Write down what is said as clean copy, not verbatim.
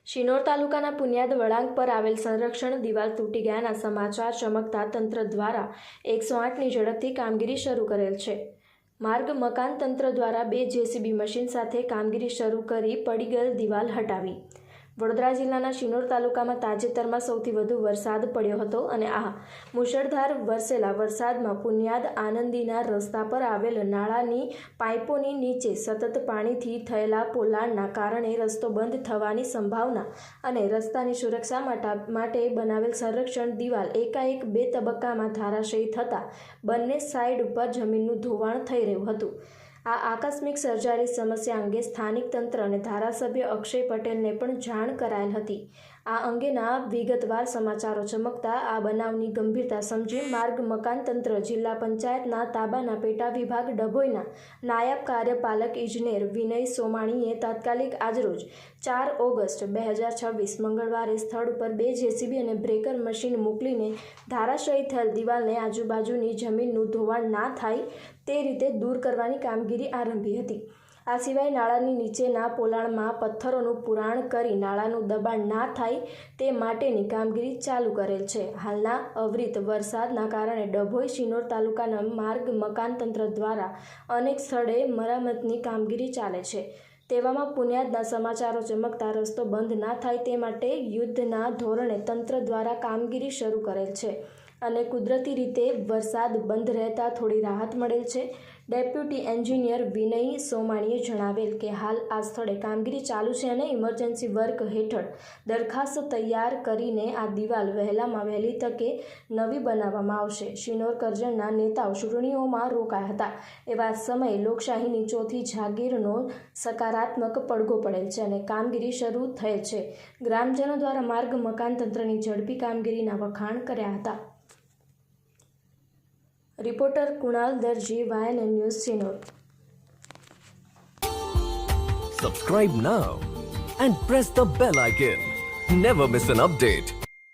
શિનોર તાલુકાના પુનિયાદ વળાંક પર આવેલ સંરક્ષણ દિવાલ તૂટી ગયાના સમાચાર ચમકતા તંત્ર દ્વારા 108ની ઝડપથી કામગીરી શરૂ કરેલ છે. માર્ગ મકાન તંત્ર દ્વારા 2 જેસીબી મશીન સાથે કામગીરી શરૂ કરી પડી ગયેલ દિવાલ હટાવી. વડોદરા જિલ્લાના શિનોર તાલુકામાં તાજેતરમાં સૌથી વધુ વરસાદ પડ્યો હતો અને આ મુશળધાર વરસેલા વરસાદમાં પુનિયાદ આનંદીના રસ્તા પર આવેલ નાળાની પાઇપોની નીચે સતત પાણીથી થયેલા પોલાણના કારણે રસ્તો બંધ થવાની સંભાવના અને રસ્તાની સુરક્ષા માટે બનાવેલ સંરક્ષણ દિવાલ એકાએક 2 તબક્કામાં ધરાશાયી થતાં બંને સાઇડ ઉપર જમીનનું ધોવાણ થઈ રહ્યું હતું. આ આકસ્મિક સર્જાયેલી સમસ્યા અંગે સ્થાનિક તંત્ર અને ધારાસભ્ય અક્ષય પટેલને પણ જાણ કરાયેલ હતી. આ અંગેના વિગતવાર સમાચારો ચમકતા આ બનાવની ગંભીરતા સમજી માર્ગ મકાન તંત્ર જિલ્લા પંચાયતના તાબાના પેટા વિભાગ ડભોઈના નાયબ કાર્યપાલક ઇજનેર વિનય સોમાણીએ તાત્કાલિક આજરોજ 4 ઓગસ્ટ 2026 મંગળવારે સ્થળ ઉપર 2 જેસીબી અને બ્રેકર મશીન મોકલીને ધરાશાયી થયેલ દિવાલને આજુબાજુની જમીનનું ધોવાણ ના થાય તે રીતે દૂર કરવાની કામગીરી આરંભી હતી. આ સિવાય નાળાની નીચેના પોલાણમાં પથ્થરોનું પુરાણ કરી નાળાનું દબાણ ના થાય તે માટેની કામગીરી ચાલુ કરેલ છે. હાલના અવિરત વરસાદના કારણે ડભોઈ શિનોર તાલુકાના માર્ગ મકાન તંત્ર દ્વારા અનેક સ્થળે મરામતની કામગીરી ચાલે છે. તેવામાં પુનિયાદના સમાચારો ચમકતા રસ્તો બંધ ના થાય તે માટે યુદ્ધના ધોરણે તંત્ર દ્વારા કામગીરી શરૂ કરેલ છે અને કુદરતી રીતે વરસાદ બંધ રહેતા થોડી રાહત મળેલ છે. ડેપ્યુટી એન્જિનિયર વિનય સોમાણીએ જણાવેલ કે હાલ આ સ્થળે કામગીરી ચાલુ છે અને ઇમરજન્સી વર્ક હેઠળ દરખાસ્ત તૈયાર કરીને આ દિવાલ વહેલામાં વહેલી તકે નવી બનાવવામાં આવશે. શિનોર કરજણના નેતાઓ ચૂંટણીઓમાં રોકાયા હતા એવા સમયે લોકશાહીની ચોથી જાગીરનો સકારાત્મક પડઘો પડેલ છે અને કામગીરી શરૂ થયેલ છે. ગ્રામજનો દ્વારા માર્ગ મકાન તંત્રની ઝડપી કામગીરીના વખાણ કર્યા હતા. Reporter Kunal Darji, YNN news, Shinor. Subscribe now and press the bell icon. Never miss an update.